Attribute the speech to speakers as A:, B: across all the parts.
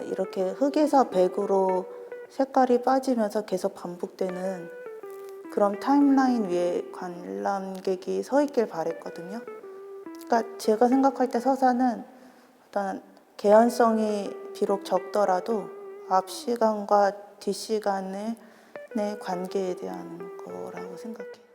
A: 이렇게 흑에서 백으로 색깔이 빠지면서 계속 반복되는 그런 타임라인 위에 관람객이 서 있길 바랬거든요. 그러니까 제가 생각할 때 서사는 어떤 개연성이 비록 적더라도 앞 시간과 뒷 시간의 관계에 대한 거라고 생각해요.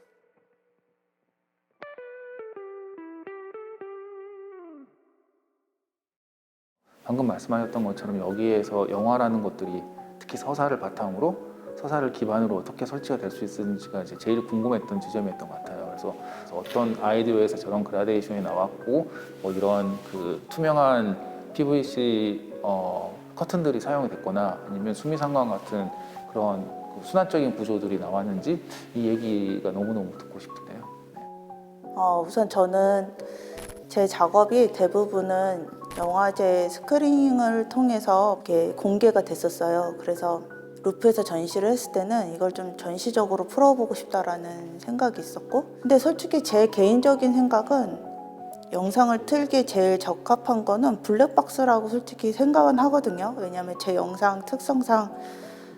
B: 방금 말씀하셨던 것처럼 여기에서 영화라는 것들이 특히 서사를 바탕으로 서사를 기반으로 어떻게 설치가 될 수 있는지가 이제 제일 궁금했던 지점이었던 것 같아요. 그래서 어떤 아이디어에서 저런 그라데이션이 나왔고 뭐 이런 그 투명한 PVC 커튼들이 사용이 됐거나 아니면 수미상관 같은 그런 그 순환적인 구조들이 나왔는지 이 얘기가 너무너무 듣고 싶은데요.
A: 우선 저는 제 작업이 대부분은 영화제 스크리닝을 통해서 이렇게 공개가 됐었어요. 그래서 루프에서 전시를 했을 때는 이걸 좀 전시적으로 풀어보고 싶다라는 생각이 있었고, 근데 솔직히 제 개인적인 생각은 영상을 틀기에 제일 적합한 거는 블랙박스라고 솔직히 생각은 하거든요. 왜냐하면 제 영상 특성상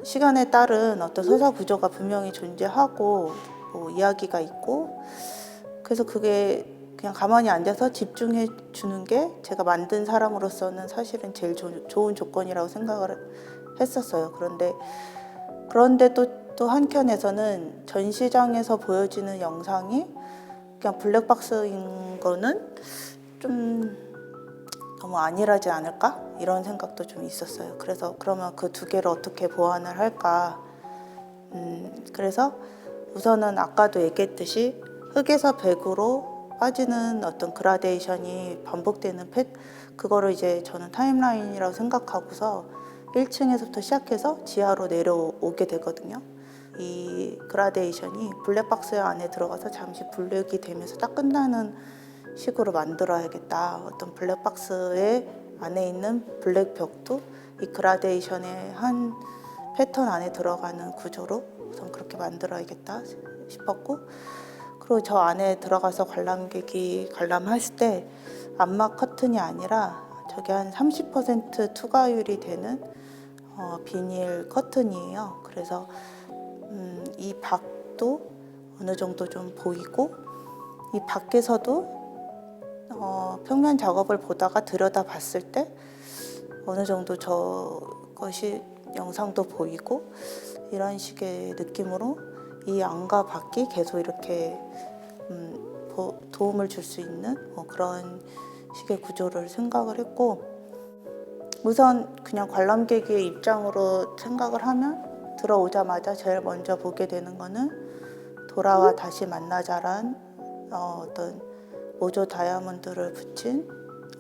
A: 시간에 따른 어떤 서사 구조가 분명히 존재하고 뭐 이야기가 있고, 그래서 그게 그냥 가만히 앉아서 집중해 주는 게 제가 만든 사람으로서는 사실은 제일 좋은 조건이라고 생각을 했었어요. 그런데 또 한켠에서는 전시장에서 보여지는 영상이 그냥 블랙박스인 거는 좀 너무 안일하지 않을까? 이런 생각도 좀 있었어요. 그래서 그러면 그 두 개를 어떻게 보완을 할까? 그래서 우선은 아까도 얘기했듯이 흑에서 백으로 빠지는 어떤 그라데이션이 반복되는 그거를 이제 저는 타임라인이라고 생각하고서 1층에서부터 시작해서 지하로 내려오게 되거든요. 이 그라데이션이 블랙박스 안에 들어가서 잠시 블랙이 되면서 딱 끝나는 식으로 만들어야겠다. 어떤 블랙박스의 안에 있는 블랙 벽도 이 그라데이션의 한 패턴 안에 들어가는 구조로 우선 그렇게 만들어야겠다 싶었고, 그리고 저 안에 들어가서 관람객이 관람했을 때 암막 커튼이 아니라 저게 한 30% 투과율이 되는 비닐 커튼이에요. 그래서 이 밖도 어느 정도 좀 보이고, 이 밖에서도 평면 작업을 보다가 들여다 봤을 때 어느 정도 저것이 영상도 보이고, 이런 식의 느낌으로 이 안과 밖이 계속 이렇게 도움을 줄 수 있는 그런 식의 구조를 생각을 했고, 우선 그냥 관람객의 입장으로 생각을 하면 들어오자마자 제일 먼저 보게 되는 거는 돌아와 다시 만나자란 어떤 모조 다이아몬드를 붙인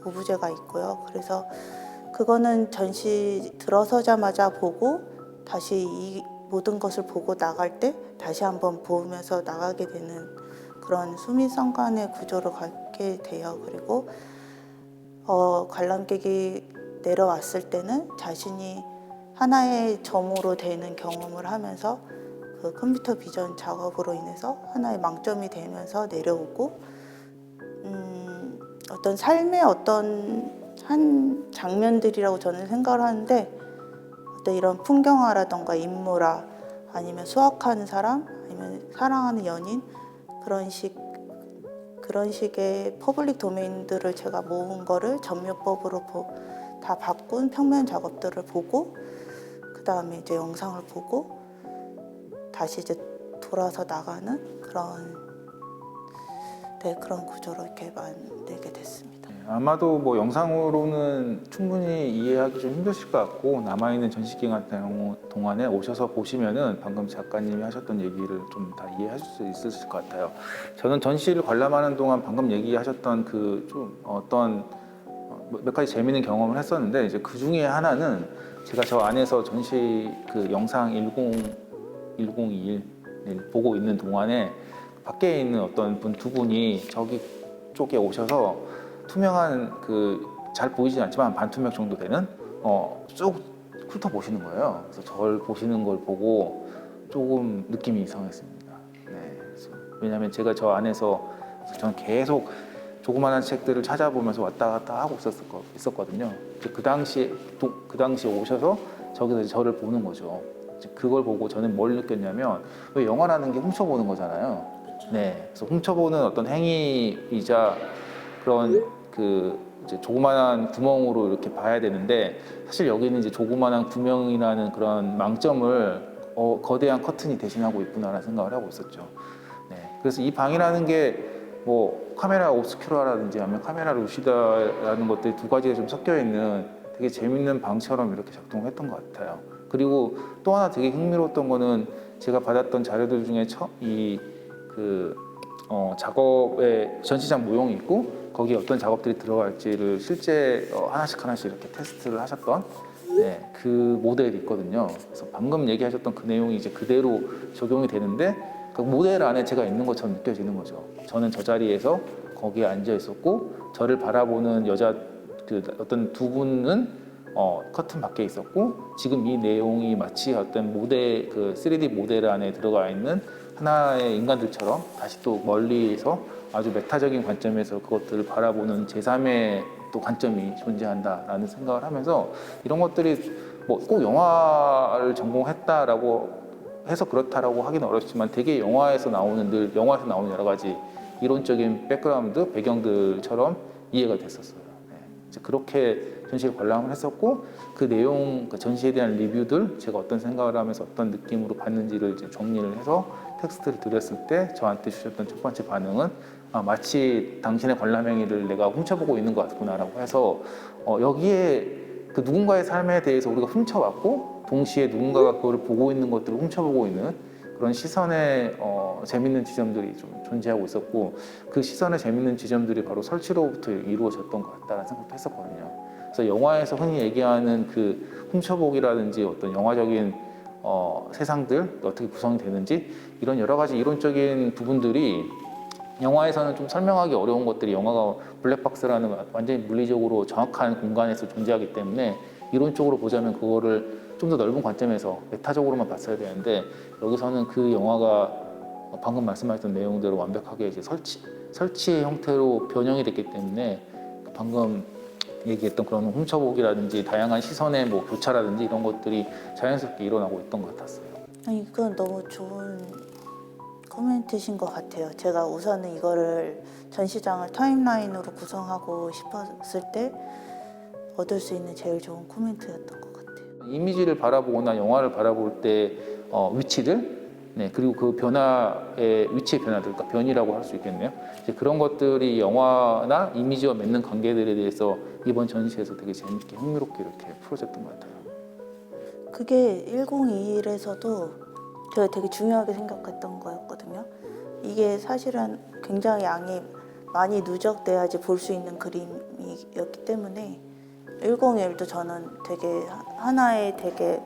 A: 오브제가 있고요. 그래서 그거는 전시 들어서자마자 보고 다시 이 모든 것을 보고 나갈 때 다시 한번 보면서 나가게 되는 그런 수미상관의 구조를 갖게 돼요. 그리고 관람객이 내려왔을 때는 자신이 하나의 점으로 되는 경험을 하면서 그 컴퓨터 비전 작업으로 인해서 하나의 망점이 되면서 내려오고, 어떤 삶의 어떤 한 장면들이라고 저는 생각을 하는데, 어떤 이런 풍경화라던가 인물화 아니면 수학하는 사람 아니면 사랑하는 연인, 그런 식의 퍼블릭 도메인들을 제가 모은 거를 점유법으로 다 바꾼 평면 작업들을 보고, 그 다음에 이제 영상을 보고 다시 이제 돌아서 나가는 그런 구조로 이렇게 만들게 됐습니다.
B: 아마도 뭐 영상으로는 충분히 이해하기 좀 힘드실 것 같고, 남아있는 전시 기간 동안에 오셔서 보시면은 방금 작가님이 하셨던 얘기를 좀 다 이해하실 수 있으실 것 같아요. 저는 전시를 관람하는 동안 방금 얘기하셨던 그 좀 어떤 몇 가지 재미있는 경험을 했었는데, 이제 그 중에 하나는 제가 저 안에서 전시 그 영상 1021을 보고 있는 동안에 밖에 있는 어떤 두 분이 저기 쪽에 오셔서 투명한 그 잘 보이진 않지만 반투명 정도 되는 쭉 훑어보시는 거예요. 그래서 저를 보시는 걸 보고 조금 느낌이 이상했습니다. 네, 왜냐하면 제가 저 안에서 저는 계속 조그마한 책들을 찾아보면서 왔다 갔다 하고 있었거든요. 그 당시에 오셔서 저기서 이제 저를 보는 거죠. 이제 그걸 보고 저는 뭘 느꼈냐면, 왜 영화라는 게 훔쳐보는 거잖아요. 네, 그래서 훔쳐보는 어떤 행위이자 그런 그 이제 조그마한 구멍으로 이렇게 봐야 되는데, 사실 여기는 이제 조그마한 구멍이라는 그런 망점을 거대한 커튼이 대신하고 있구나라는 생각을 하고 있었죠. 네, 그래서 이 방이라는 게 뭐 카메라 옵스큐라라든지 아니면 카메라 루시다라는 것들이 두 가지가 좀 섞여 있는 되게 재밌는 방처럼 이렇게 작동했던 것 같아요. 그리고 또 하나 되게 흥미로웠던 거는, 제가 받았던 자료들 중에 작업에 전시장 모형이 있고 거기에 어떤 작업들이 들어갈지를 실제 하나씩 이렇게 테스트를 하셨던, 네, 그 모델이 있거든요. 그래서 방금 얘기하셨던 그 내용이 이제 그대로 적용이 되는데, 그 모델 안에 제가 있는 것처럼 느껴지는 거죠. 저는 저 자리에서 거기에 앉아 있었고, 저를 바라보는 여자 그 어떤 두 분은 커튼 밖에 있었고, 지금 이 내용이 마치 어떤 모델, 그 3D 모델 안에 들어가 있는 하나의 인간들처럼 다시 또 멀리서 아주 메타적인 관점에서 그것들을 바라보는 제3의 또 관점이 존재한다라는 생각을 하면서, 이런 것들이 뭐 꼭 영화를 전공했다라고 해서 그렇다라고 하기는 어렵지만, 되게 영화에서 나오는 여러 가지 이론적인 백그라운드, 배경들처럼 이해가 됐었어요. 네. 이제 그렇게 전시를 관람을 했었고, 그 내용, 그 전시에 대한 리뷰들, 제가 어떤 생각을 하면서 어떤 느낌으로 봤는지를 이제 정리를 해서 텍스트를 드렸을 때 저한테 주셨던 첫 번째 반응은, 마치 당신의 관람 행위를 내가 훔쳐보고 있는 것 같구나라고 해서, 여기에 그 누군가의 삶에 대해서 우리가 훔쳐왔고, 동시에 누군가가 그걸 보고 있는 것들을 훔쳐보고 있는 그런 시선의 재밌는 지점들이 좀 존재하고 있었고, 그 시선의 재밌는 지점들이 바로 설치로부터 이루어졌던 것 같다는 생각도 했었거든요. 그래서 영화에서 흔히 얘기하는 그 훔쳐보기라든지 어떤 영화적인 세상들 어떻게 구성이 되는지, 이런 여러 가지 이론적인 부분들이 영화에서는 좀 설명하기 어려운 것들이, 영화가 블랙박스라는 완전히 물리적으로 정확한 공간에서 존재하기 때문에 이론적으로 보자면 그거를 좀 더 넓은 관점에서 메타적으로만 봤어야 되는데, 여기서는 그 영화가 방금 말씀하셨던 내용대로 완벽하게 이제 설치의 형태로 변형이 됐기 때문에, 방금 얘기했던 그런 훔쳐보기라든지 다양한 시선의 뭐 교차라든지 이런 것들이 자연스럽게 일어나고 있던 것 같았어요.
A: 아니, 이건 너무 좋은 코멘트신 것 같아요. 제가 우선은 이거를 전시장을 타임라인으로 구성하고 싶었을 때 얻을 수 있는 제일 좋은 코멘트였던 것 같아요.
B: 이미지를 바라보거나 영화를 바라볼 때 위치들, 네, 그리고 그 변화의 위치의 변화들, 그러니까 변이라고 할 수 있겠네요. 이제 그런 것들이 영화나 이미지와 맺는 관계들에 대해서 이번 전시에서 되게 재밌게 흥미롭게 이렇게 풀어졌던 것 같아요.
A: 그게 1021에서도 제가 되게 중요하게 생각했던 거였거든요. 이게 사실은 굉장히 양이 많이 누적돼야지 볼 수 있는 그림이었기 때문에 1021도 저는 되게 하나의 되게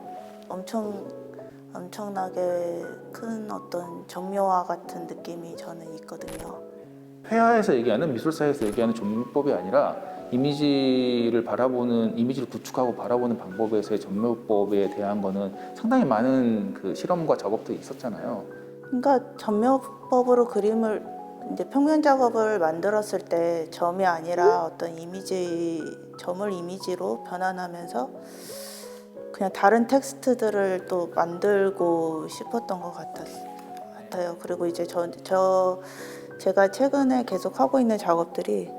A: 엄청나게 큰 어떤 정묘화 같은 느낌이 저는 있거든요.
B: 회화에서 얘기하는, 미술사에서 얘기하는 전문법이 아니라 이미지를 구축하고 바라보는 방법에서의 전묘법에 대한 거는 상당히 많은 그 실험과 작업들이 있었잖아요.
A: 그러니까 전묘법으로 그림을 이제 평면 작업을 만들었을 때 점이 아니라 어떤 점을 이미지로 변환하면서 그냥 다른 텍스트들을 또 만들고 싶었던 것 같아요. 그리고 이제 제가 최근에 계속 하고 있는 작업들이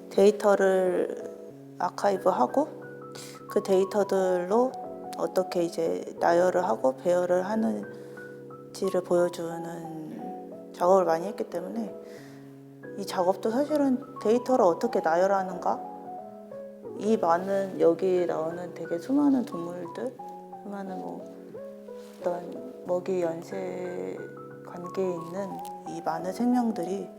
A: 데이터를 아카이브하고 그 데이터들로 어떻게 이제 나열을 하고 배열을 하는지를 보여주는 작업을 많이 했기 때문에, 이 작업도 사실은 데이터를 어떻게 나열하는가, 이 많은 여기 나오는 되게 수많은 동물들, 수많은 뭐 어떤 먹이 연쇄 관계에 있는 이 많은 생명들이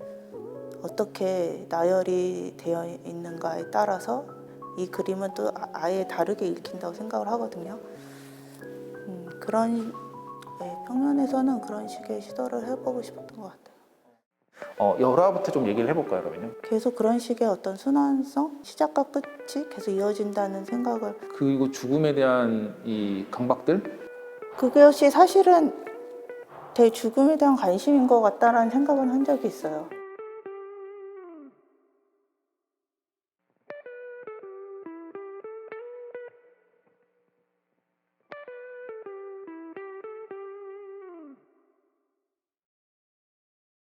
A: 어떻게 나열이 되어 있는가에 따라서 이 그림은 또 아예 다르게 읽힌다고 생각을 하거든요. 평면에서는 그런 식의 시도를 해보고 싶었던 것 같아요.
B: 열화부터 좀 얘기를 해볼까요, 그러면요?
A: 계속 그런 식의 어떤 순환성, 시작과 끝이 계속 이어진다는 생각을.
B: 그리고 죽음에 대한 이 강박들?
A: 그것이 사실은 제 죽음에 대한 관심인 것 같다라는 생각은 한 적이 있어요.